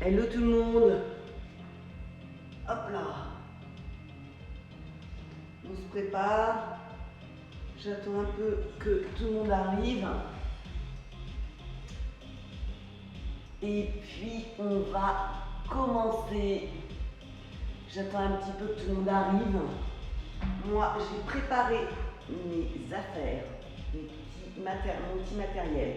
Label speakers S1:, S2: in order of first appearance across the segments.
S1: Hello tout le monde. Hop là. On se prépare. J'attends un peu que tout le monde arrive. Et puis on va commencer. J'attends un petit peu que tout le monde arrive. Moi, j'ai préparé mes affaires, mon petit matériel.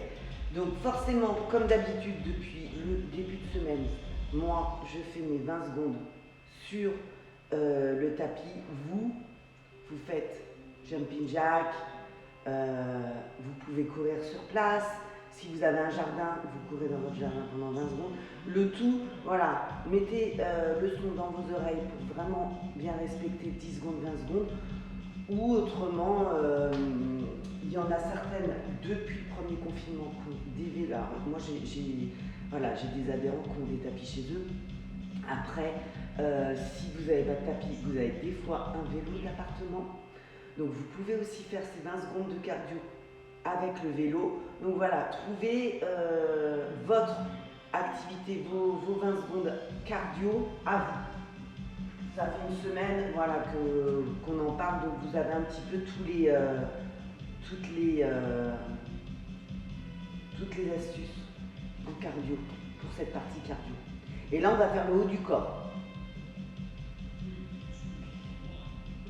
S1: Donc forcément, comme d'habitude, depuis le début de semaine, moi, je fais mes 20 secondes sur le tapis. Vous faites jumping jack, vous pouvez courir sur place. Si vous avez un jardin, vous courez dans votre jardin pendant 20 secondes. Le tout, voilà, mettez le son dans vos oreilles pour vraiment bien respecter 10 secondes, 20 secondes. Ou autrement, il y en a certaines depuis le premier confinement qui ont des vélos. Moi, j'ai des adhérents qui ont des tapis chez eux. Après, si vous n'avez pas de tapis, vous avez des fois un vélo d'appartement. Donc vous pouvez aussi faire ces 20 secondes de cardio avec le vélo. Donc voilà, trouvez votre activité, vos 20 secondes cardio à vous. Ça fait une semaine voilà, qu'on en parle, donc vous avez un petit peu toutes les astuces en cardio pour cette partie cardio. Et là, on va faire le haut du corps.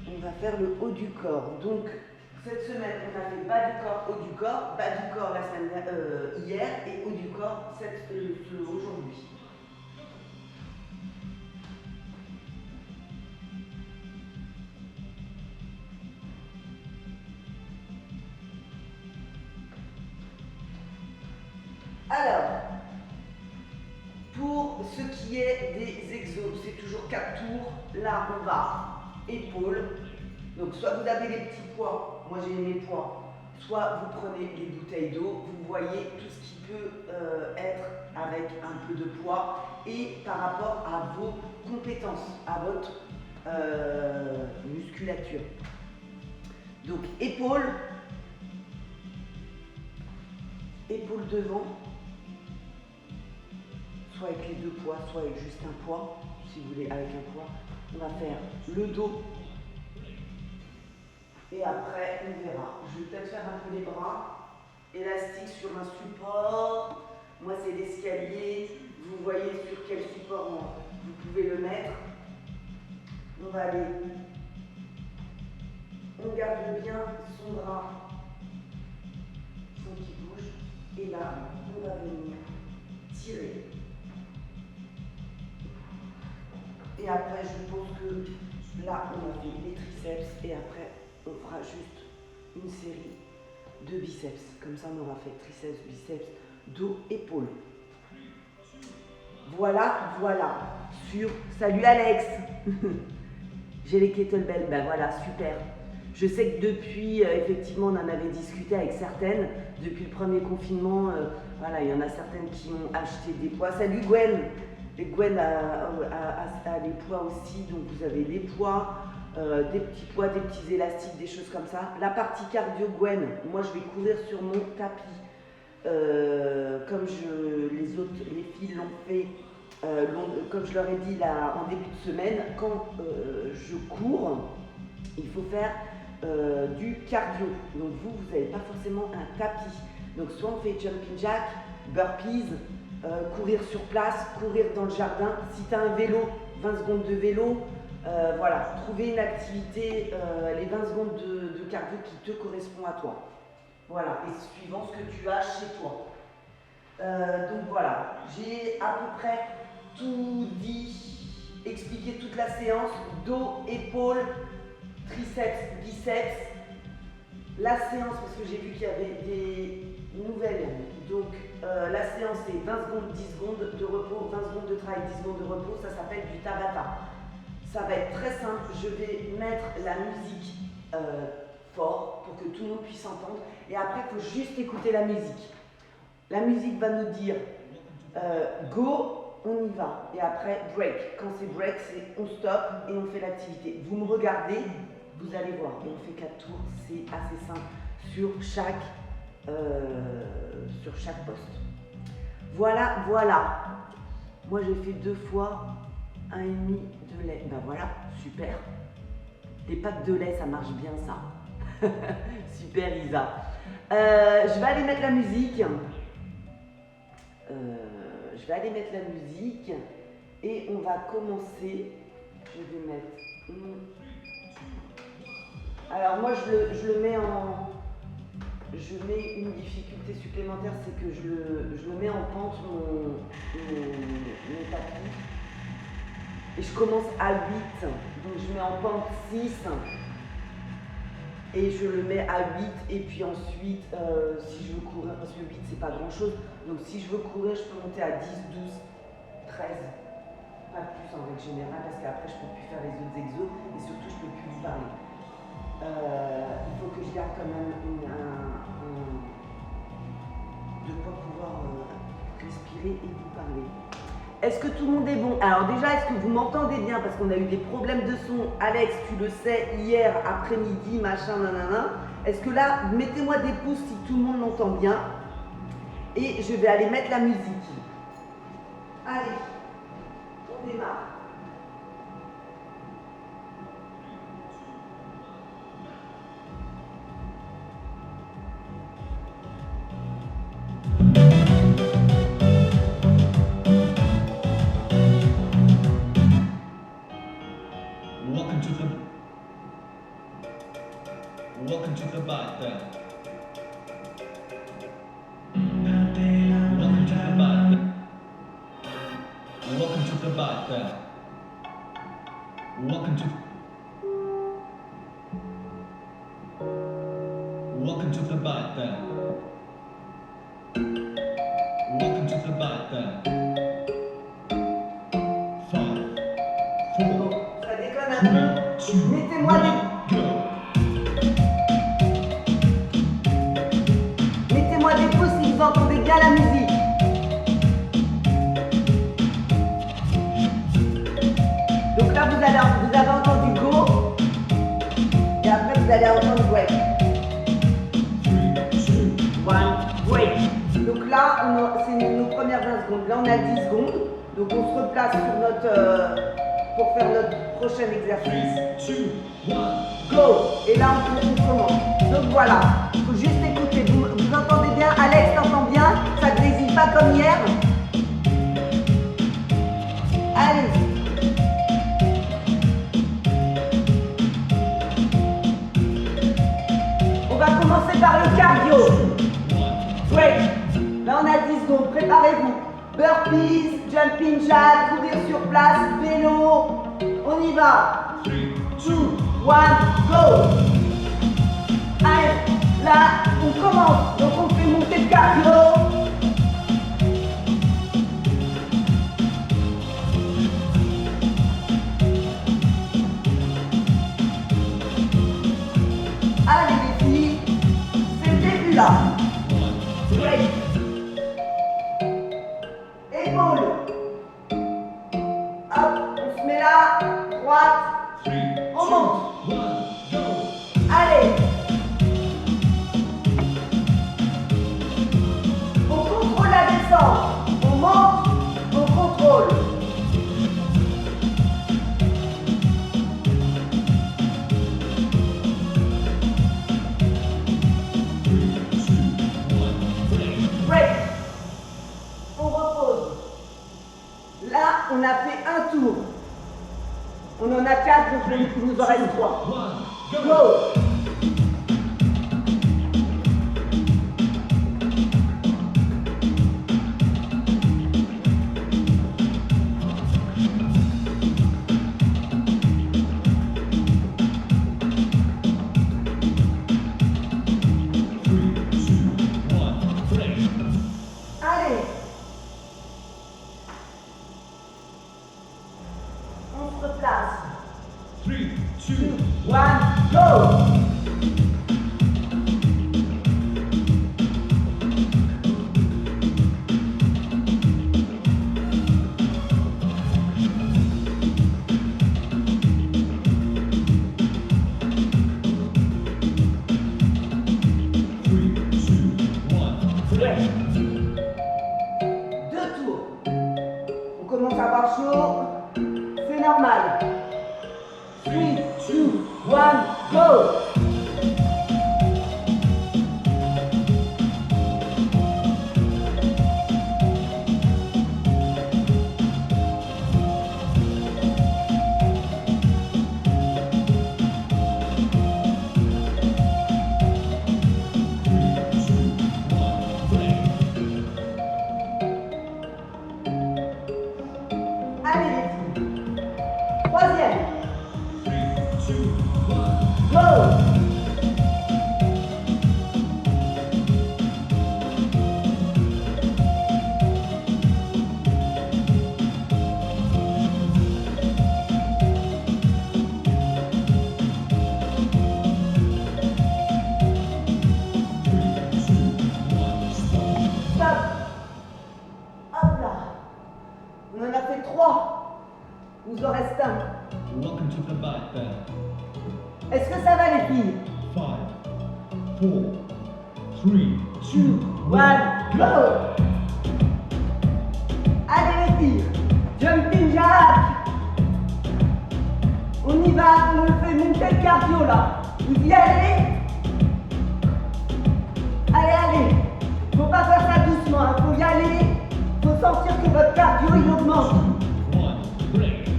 S1: On va faire le haut du corps. Donc, cette semaine, on a fait bas du corps, haut du corps. Bas du corps la semaine hier et haut du corps aujourd'hui. Alors, pour ce qui est des exos, c'est toujours 4 tours. Là, on va épaules. Donc, soit vous avez les petits poids, moi j'ai mes poids, soit vous prenez les bouteilles d'eau, vous voyez tout ce qui peut être avec un peu de poids et par rapport à vos compétences, à votre musculature. Donc, épaules devant, soit avec les deux poids, soit avec juste un poids, si vous voulez avec un poids. On va faire le dos. Et après, on verra. Je vais peut-être faire un peu les bras. Élastique sur un support. Moi, c'est l'escalier. Vous voyez sur quel support vous pouvez le mettre. On va aller. On garde bien son bras, son qui bouge. Et là, on va venir tirer. Et après, je pense que là, on a fait les triceps. Et après, on fera juste une série de biceps. Comme ça, on aura fait triceps, biceps, dos, épaules. Voilà. Salut Alex. J'ai les kettlebells. Ben voilà, super. Je sais que depuis, effectivement, on en avait discuté avec certaines. Depuis le premier confinement, voilà, il y en a certaines qui ont acheté des poids. Salut Gwen. Et Gwen a les poids aussi. Donc vous avez les poids. Des petits poids, des petits élastiques, des choses comme ça. La partie cardio, Gwen, moi je vais courir sur mon tapis. Comme les filles l'ont fait, comme je leur ai dit là, en début de semaine, quand je cours, il faut faire du cardio. Donc vous n'avez pas forcément un tapis. Donc soit on fait jumping jack, burpees, courir sur place, courir dans le jardin. Si tu as un vélo, 20 secondes de vélo, voilà, trouver une activité, les 20 secondes de cardio qui te correspond à toi. Voilà, et suivant ce que tu as chez toi. Donc voilà, j'ai à peu près tout dit, expliqué toute la séance, dos, épaules, triceps, biceps. La séance, parce que j'ai vu qu'il y avait des nouvelles, donc la séance c'est 20 secondes, 10 secondes de repos, 20 secondes de travail, 10 secondes de repos, ça s'appelle du Tabata. Ça va être très simple, je vais mettre la musique fort pour que tout le monde puisse entendre et après il faut juste écouter la musique. La musique va nous dire go, on y va et après break. Quand c'est break, c'est on stop et on fait l'activité. Vous me regardez, vous allez voir et on fait 4 tours, c'est assez simple sur chaque poste. Voilà. Moi, j'ai fait 2 fois 1,5 de lait. Ben voilà, super. Les pâtes de lait, ça marche bien, ça. Super, Isa. Je vais aller mettre la musique. Et on va commencer. Je vais mettre. Alors moi, je le mets en. Je mets une difficulté supplémentaire, c'est que je le mets en pente, mon tapis. Et je commence à 8. Donc je mets en pente 6. Et je le mets à 8. Et puis ensuite, si je veux courir, parce que 8 c'est pas grand chose. Donc si je veux courir, je peux monter à 10, 12, 13. Pas plus en règle générale, parce qu'après je peux plus faire les autres exos. Et surtout, je peux plus vous parler. Il faut que je garde quand même de quoi pouvoir respirer et vous parler. Est-ce que tout le monde est bon? Alors déjà, est-ce que vous m'entendez bien? Parce qu'on a eu des problèmes de son. Alex, tu le sais, hier après-midi, machin, nanana. Est-ce que là, mettez-moi des pouces si tout le monde m'entend bien. Et je vais aller mettre la musique. Allez, on démarre.
S2: Welcome to the Bata. Welcome to the Bata. Welcome to Welcome to the Bata. Welcome to the Bata. 5, 4,
S1: Ça déconne un peu. Mettez-moi des...
S2: go.
S1: Mettez-moi des pouces si vous entendez bien la musique. Donc là, vous avez entendu go. Et après, vous allez entendre break. 1, break. Donc là, c'est nos premières 20 secondes. Là, on a 10 secondes. Donc on se replace sur notre, pour faire notre prochain exercice.
S2: 3, 2, 1.
S1: Go. Et là, on commence. Donc voilà, il faut juste écouter. Vous entendez bien? Alex, t'entends bien? Ça ne grésille pas comme hier? Allez. On va commencer par le cardio. Break. Là, on a 10 secondes. Préparez-vous. Burpees, jumping jack, courir sur place, vélo. On y va. 2, 1, go. Allez, là, on commence. Donc, on fait monter le cardio. Allez, les filles, c'est le début, là. Break. Épaules. Hop, on se met là. Droite. On monte. Allez. On contrôle la descente. On monte, on contrôle. Break. On repose. Là, on a fait un tour. On en a 4, donc il nous en reste 3. Go. Allez. On se replace.
S2: 3, 2, 1.
S1: Est-ce que ça va les filles?
S2: 5, 4, 3, 2,
S1: 2, 1, go! Allez les filles, jumping jack! On y va, on le fait monter le cardio là. Vous y allez? Allez, allez! Faut pas faire ça doucement, hein. Faut y aller. Faut sentir que votre cardio il augmente.
S2: 2, 1, break.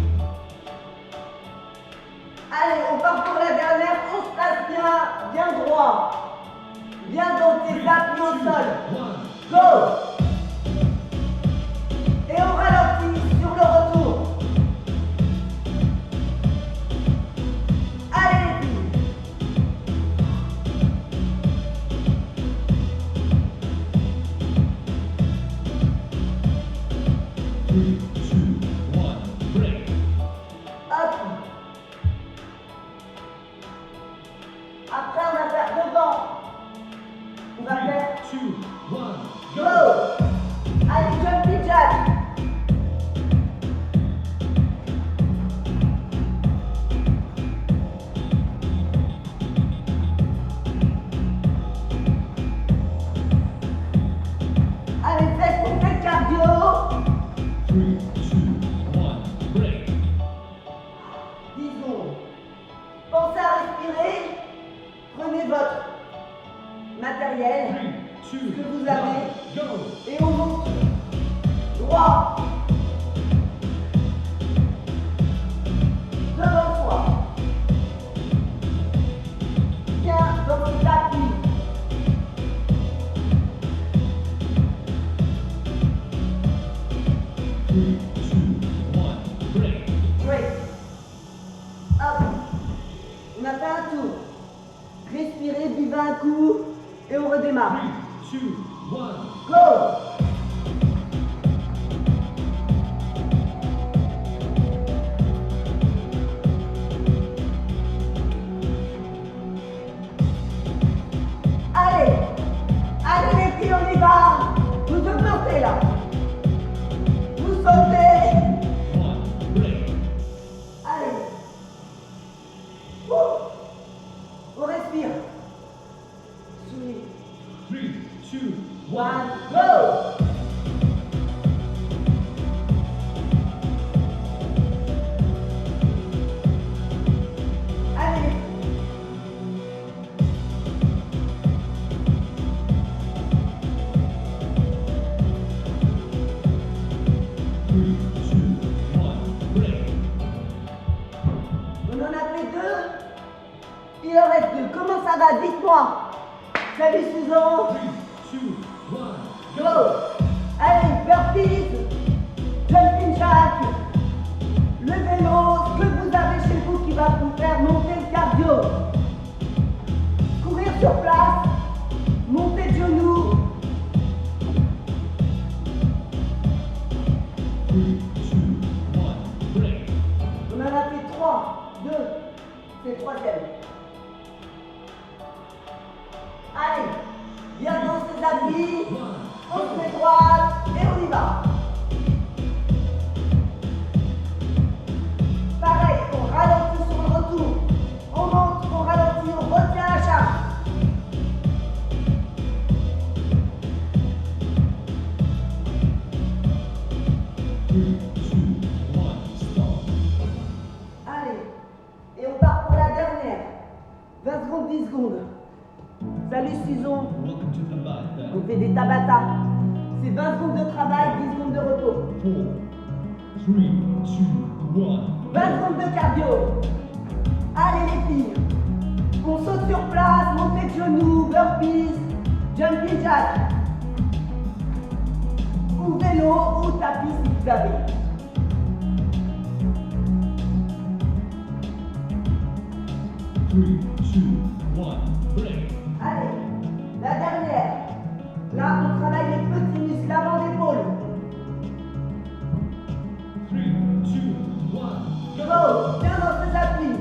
S1: Allez, on part pour la dernière, on se place bien droit. Bien dans tes appuis au sol.
S2: 1,
S1: Go! Et on ralentit sur le retour. Allez les filles!
S2: 3, 2, 1, break.
S1: Hop! Après, on va faire devant. On va faire
S2: 2, 1,
S1: go! Allez, jumping jack! Allez, faites monter le cardio!
S2: 3, 2, 1, break.
S1: 10 secondes. Pensez à respirer. Prenez votre matériel
S2: 3, 2,
S1: que vous avez
S2: 1, go.
S1: et on monte droit devant soi. Bien dans vos appuis.
S2: 3, 2, 1, break.
S1: Great. Hop. On a fait un tour. Respirez, buvez un coup et on redémarre.
S2: 3, 2, 1.
S1: Go! Allez! Allez les filles, on y va! Vous augmentez là! Vous sautez!
S2: 1, break.
S1: Allez! Ouh. On respire. Souris.
S2: 3, 2, 1.
S1: 1, go! Allez!
S2: 3, 2, 1, break.
S1: On en a fait 2. Il en reste 2. Comment ça va? Dites-moi. Salut Susan.
S2: 3, 2, 1.
S1: Go. Allez, burpees. Jumping jack. Le vélo, ce que vous avez chez vous qui va vous faire monter le cardio. Courir sur place. Monter de genoux.
S2: 3, 2, 1, break.
S1: On en a fait 3. 2. C'est le troisième. Allez. Bien dans ses appuis.
S2: 1,
S1: On se met droite et on y va. Pareil, on ralentit sur le retour. On monte, on ralentit, on retient la charge.
S2: 3, 2, 1, stop.
S1: Allez, et on part pour la dernière. 20 secondes, 10 secondes. Salut Susan,
S2: Welcome to Tabata.
S1: on fait des tabata. C'est 20 secondes de travail, 10 secondes de repos.
S2: 4, 3, 2, 1.
S1: 20 secondes de cardio. Allez les filles. On saute sur place, montée de genoux, burpees, jumping jack. Ou vélo, ou tapis si vous avez.
S2: 3, 2, 1, break.
S1: Allez, la dernière. Là, on travaille les petits muscles avant l'épaule.
S2: 3, 2, 1,
S1: Go, bien dans ses appuis.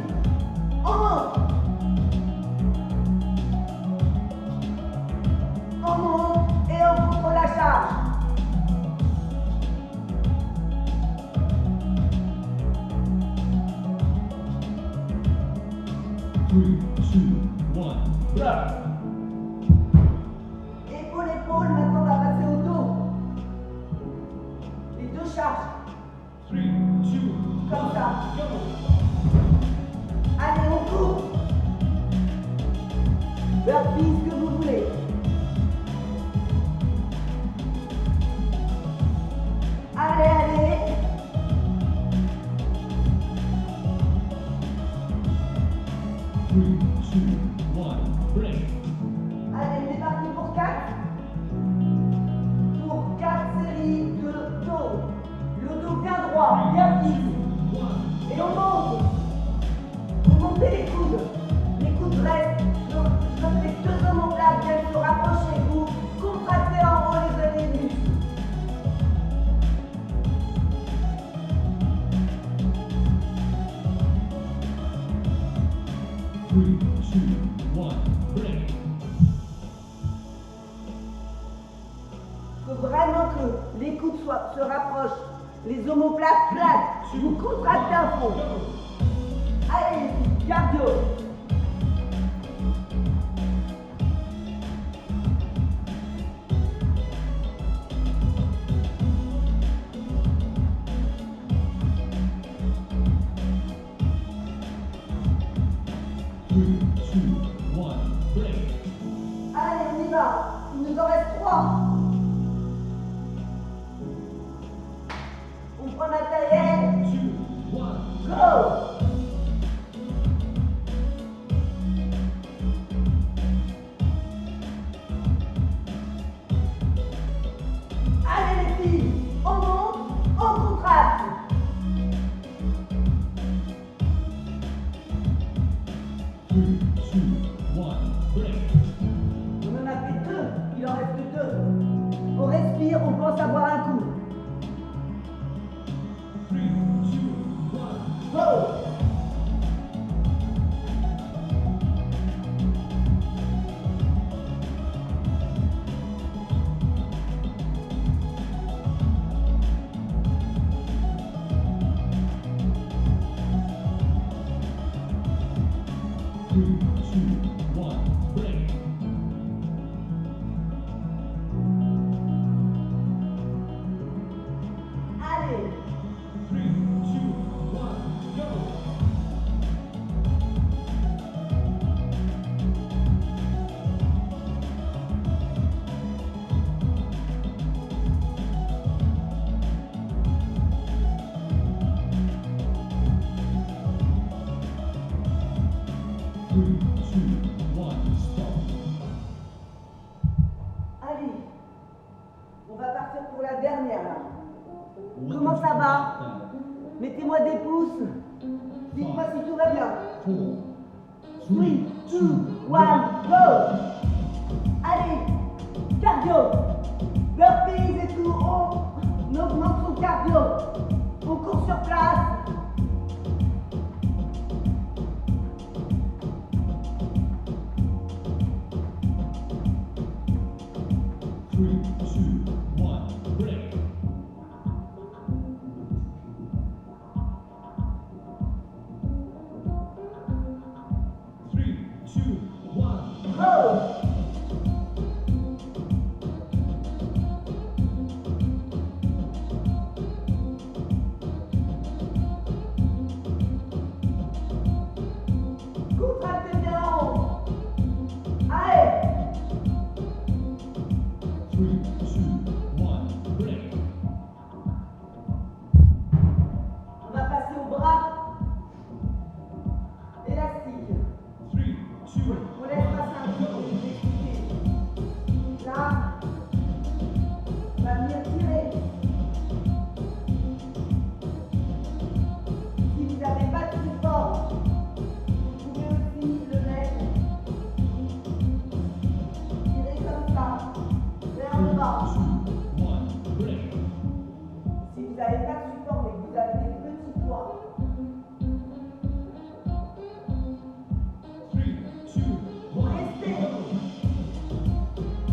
S1: On monte. On monte et on contrôle la charge.
S2: Stop.
S1: Épaule, épaule, maintenant on va passer au dos. Les deux charges.
S2: 3, 2,
S1: Comme ça.
S2: go.
S1: Allez, on court. Burpee, ce que vous voulez. Allez, allez.
S2: 3, 2, 1, break.
S1: Allez, on est parti pour 4. Pour 4 séries de dos. Le dos bien droit, bien fixe.
S2: 2, 1.
S1: Et on monte. Vous montez les coudes. Les coudes restent. Je veux que les deux omoplates viennent se rapprocher. Vous contractez en haut les muscles.
S2: 3, 2, 1, break.
S1: Il faut vraiment que les coudes se rapprochent. Les omoplates plates. Vous contractez à fond. Allez, cardio. Allez, on y va. Il nous en reste 3. On prend le matériel. Go. Allez les filles, on monte, on contracte. On en a fait 2, il en reste 2. On respire, on pense à boire un coup. Go. Allez.
S2: 3, 2, 1, stop.
S1: Allez, on va partir pour la dernière là. Comment ça va? Mettez-moi des pouces. Dites-moi si tout va bien.
S2: 4,
S1: 3, 2, 1, go! Allez, cardio. Burpees et tout, on augmente son cardio. On court sur place.
S2: 3, 2, 1, break.
S1: Go! Contractez bien en haut. Allez!
S2: 3, 2, 1, break.
S1: On va passer au bras. Élastique.
S2: 3, 2,
S1: On laisse passer un peu pour vous expliquer. Là, on va venir tirer. Si vous n'avez pas de support, vous pouvez aussi le mettre. Tirez comme ça, vers le bas.
S2: 2, 1, break.
S1: Si vous n'avez pas de support mais que vous avez des petits poids,
S2: 3, 2,
S1: vous restez.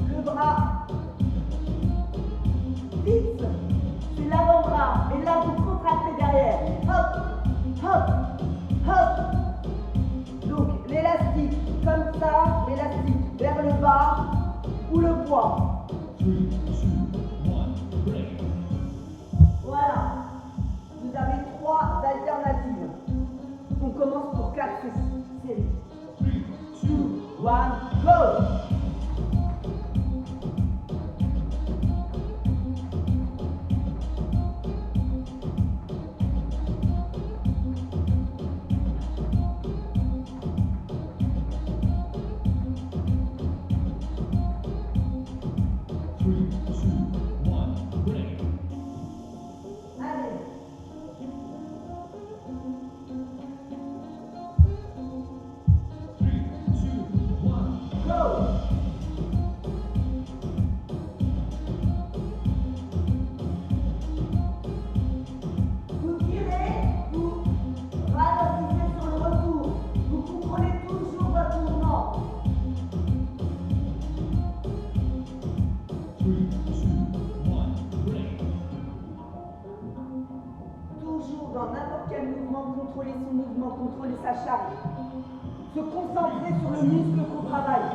S1: Le bras fixe, c'est l'avant-bras. Et là, vous contractez derrière. Hop, hop, hop. Donc, l'élastique, comme ça, ça, l'élastique, vers le bas ou le poids.
S2: 3, 2, 1, break.
S1: Voilà. Vous avez 3 alternatives. On commence pour 4 séries.
S2: 3, 2,
S1: 1, go! Contrôler son mouvement, contrôler sa charge. Se concentrer sur le muscle qu'on travaille.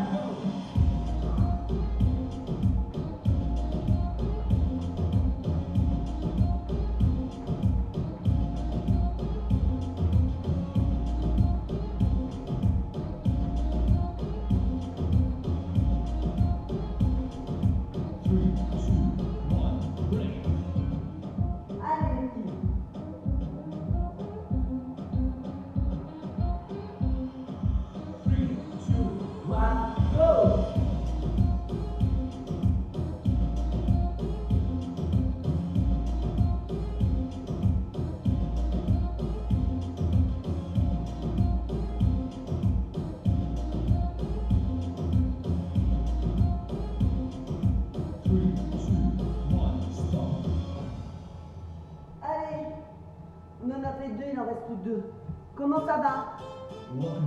S1: Il en reste 2. Comment ça va?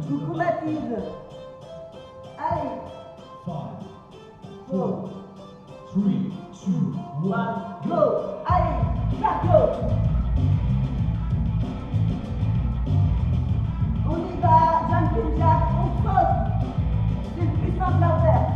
S1: Coucou Mathilde. Allez.
S2: 5, 4, 3, 2, 1,
S1: Go. Allez, cardio. On y va, jumping jack, on saute. C'est le plus simple à faire.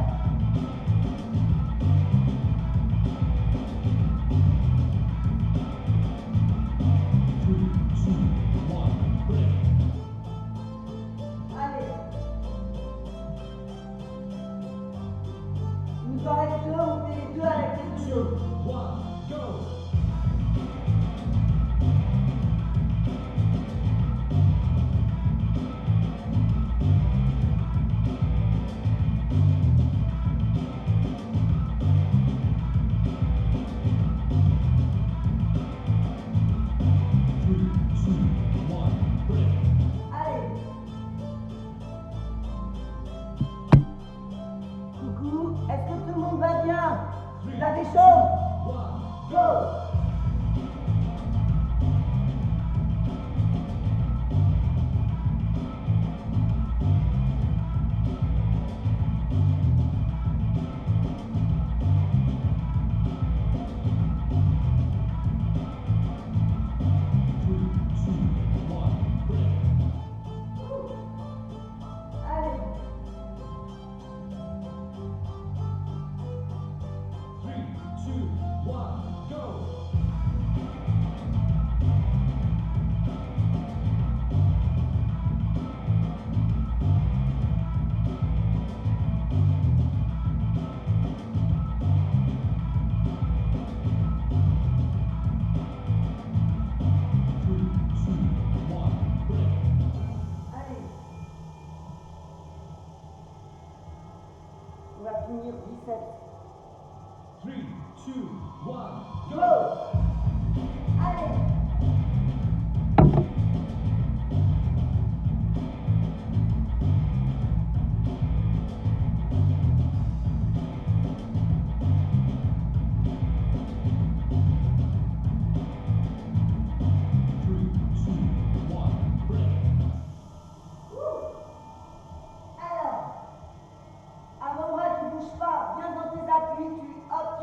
S1: On va finir 17.
S2: 3, 2, 1,
S1: Go! Allez!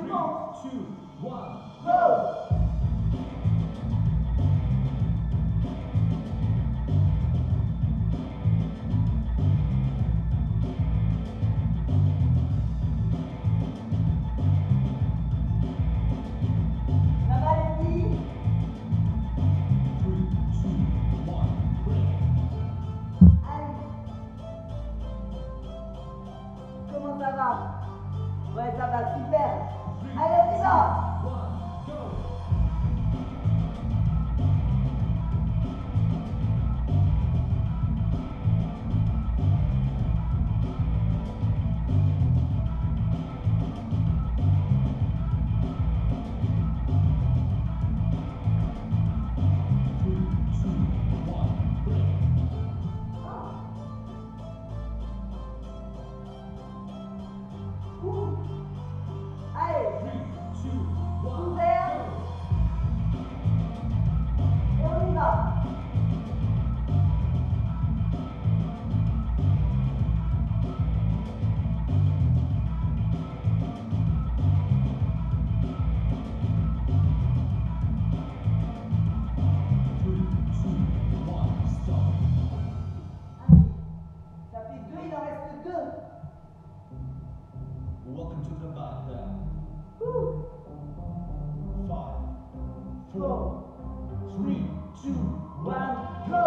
S1: Tu montes.
S2: 2, 1,
S1: Go! va? Ouais, ça va, super. Allez, on y va.
S2: Welcome to the background. 5, 4, 3, 2, 1,
S1: go!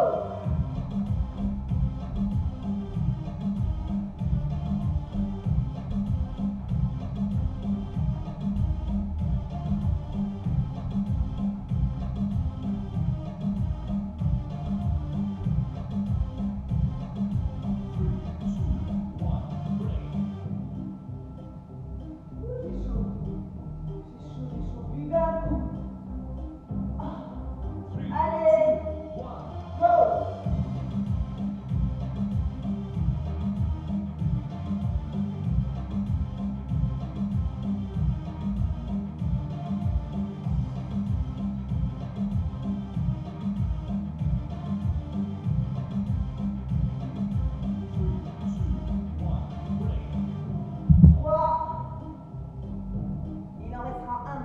S1: Il en restera un.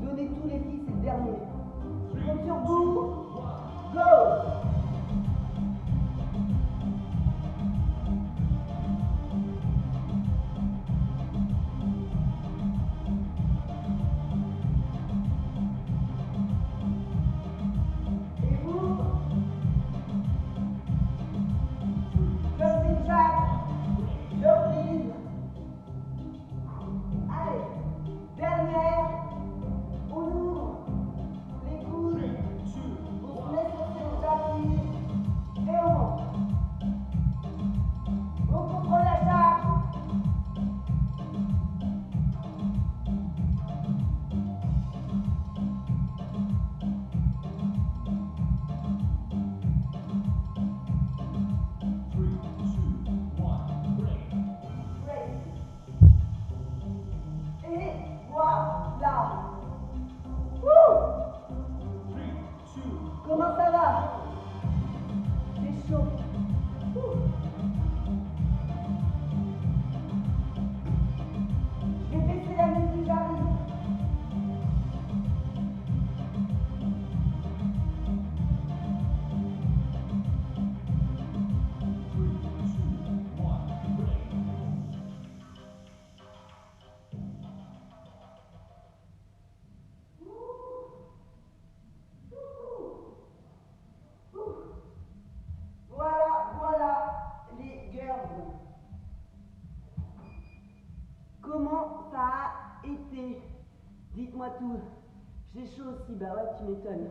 S1: Donnez tous les filles, c'est le dernier. Compte sur vous. Go! Et vous? Jumping jack. Jumping. Allez, dernière. On ouvre les coudes. On se met sur ses tapis. Et on monte. On contrôle la charge. Et voilà. Wouh! Comment ça va? C'est chaud. Ouh. Je vais baisser la musique, j'arrive. Voilà les girls. Comment ça a été? Dites-moi tout. J'ai chaud aussi, bah ouais, tu m'étonnes.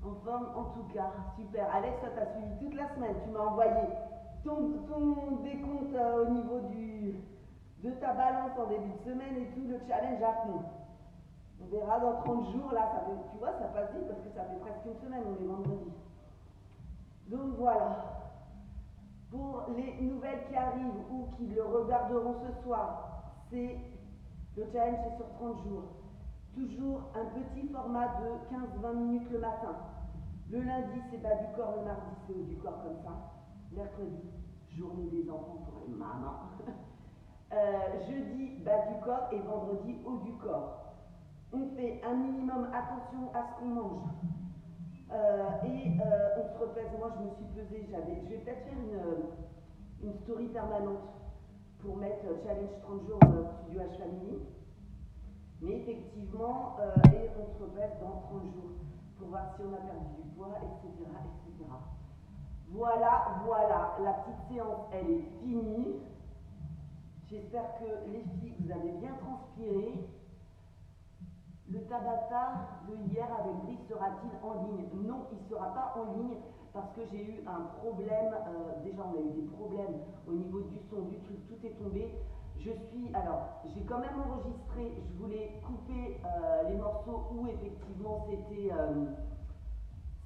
S1: En forme, en tout cas, super. Alex, toi, t'as suivi toute la semaine. Tu m'as envoyé ton décompte au niveau de ta balance en début de semaine et tout, le challenge à fond. On verra dans 30 jours, là, ça fait, tu vois, ça passe vite parce que ça fait presque une semaine, on est vendredi. Donc voilà. Pour les nouvelles qui arrivent ou qui le regarderont ce soir, c'est le challenge c'est sur 30 jours. Toujours un petit format de 15-20 minutes le matin. Le lundi, c'est bas du corps, le mardi, c'est haut du corps comme ça. Mercredi, journée des enfants pour les mamans. Jeudi, bas du corps et vendredi, haut du corps. On fait un minimum attention à ce qu'on mange. On se repèse. Moi, je me suis pesée. Je vais peut-être faire une story permanente pour mettre challenge 30 jours Studio H Family. Mais effectivement, et on se repèse dans 30 jours pour voir si on a perdu du poids, etc., etc. Voilà, la petite séance, elle est finie. J'espère que les filles, vous avez bien transpiré. Le Tabata de hier avec Brice sera-t-il en ligne? Non, il ne sera pas en ligne parce que j'ai eu un problème. Déjà, on a eu des problèmes au niveau du son, du truc, tout est tombé. Alors, j'ai quand même enregistré, je voulais couper les morceaux où effectivement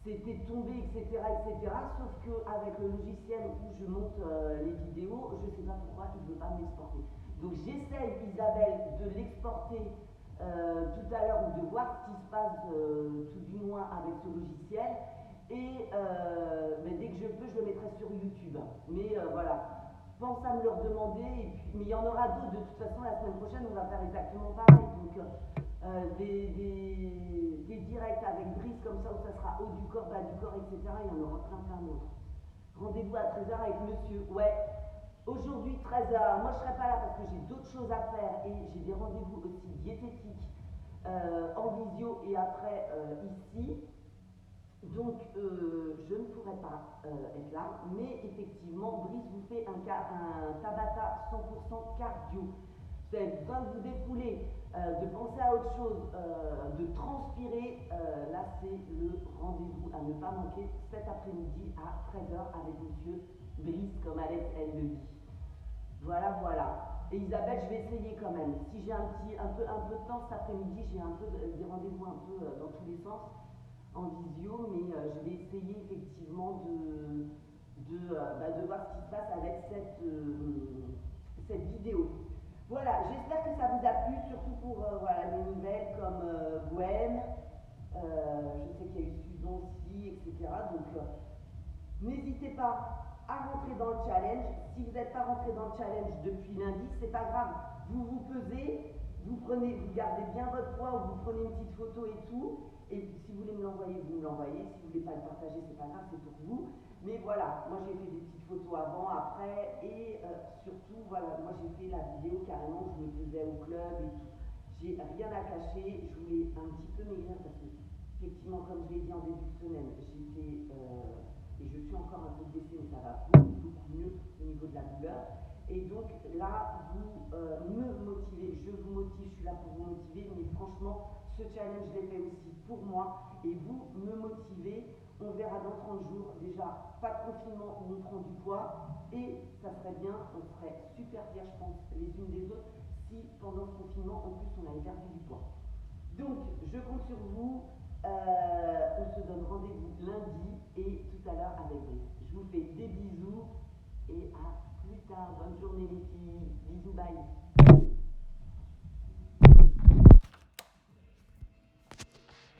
S1: c'était tombé, etc., etc. Sauf qu'avec le logiciel où je monte les vidéos, je ne sais pas pourquoi il ne veut pas m'exporter. Donc j'essaye, Isabelle, de l'exporter tout à l'heure ou de voir ce qui se passe tout du moins avec ce logiciel. Et mais dès que je peux, je le mettrai sur YouTube. Mais voilà, pense à me le redemander. Mais il y en aura d'autres. De toute façon, la semaine prochaine, on va faire exactement pareil. Donc des directs avec Brice comme ça où ça sera haut du corps, bas du corps, etc. Il y en aura plein d'autres. Rendez-vous à 13h avec monsieur. Ouais, aujourd'hui 13h. Moi je serai pas là parce que j'ai d'autres choses à faire et j'ai des rendez-vous aussi diététiques en visio et après ici. Donc je ne pourrai pas être là, mais effectivement Brice vous fait un Tabata 100% cardio. Vous avez besoin de vous défouler, de penser à autre chose, de transpirer. Là c'est le rendez-vous à ne pas manquer cet après-midi à 13h avec monsieur Brice, comme Alex elle le dit. Voilà. Et Isabelle, je vais essayer quand même. Si j'ai un peu de temps cet après-midi, j'ai un peu des rendez-vous un peu dans tous les sens en visio, mais je vais essayer effectivement de voir ce qui se passe avec cette vidéo. Voilà, j'espère que ça vous a plu, surtout pour voilà, les nouvelles comme Gwen, je sais qu'il y a eu Susan aussi, etc. Donc n'hésitez pas à rentrer dans le challenge. Si vous n'êtes pas rentré dans le challenge depuis lundi, c'est pas grave. Vous vous pesez, vous gardez bien votre poids, ou vous prenez une petite photo et tout. Et si vous voulez me l'envoyer, vous me l'envoyez. Si vous ne voulez pas le partager, c'est pas grave, c'est pour vous. Mais voilà, moi j'ai fait des petites photos avant, après, et surtout, voilà, moi j'ai fait la vidéo carrément, je me pesais au club et tout. J'ai rien à cacher, je voulais un petit peu maigrir parce que, effectivement, comme je l'ai dit en début de semaine, j'étais et je suis encore un peu blessée, mais ça va beaucoup mieux au niveau de la douleur. Et donc là, vous me motivez, je vous motive, je suis là pour vous motiver, mais franchement, ce challenge, je l'ai fait aussi pour moi, et vous me motivez. On verra dans 30 jours, déjà, pas de confinement où on prend du poids, et ça serait bien, on serait super fiers, je pense, les unes des autres, si pendant ce confinement, en plus, on avait perdu du poids. Donc, je compte sur vous. On se donne rendez-vous lundi et tout à l'heure avec Brice. Je vous fais des bisous et à plus tard. Bonne journée les filles. Bisous, bye.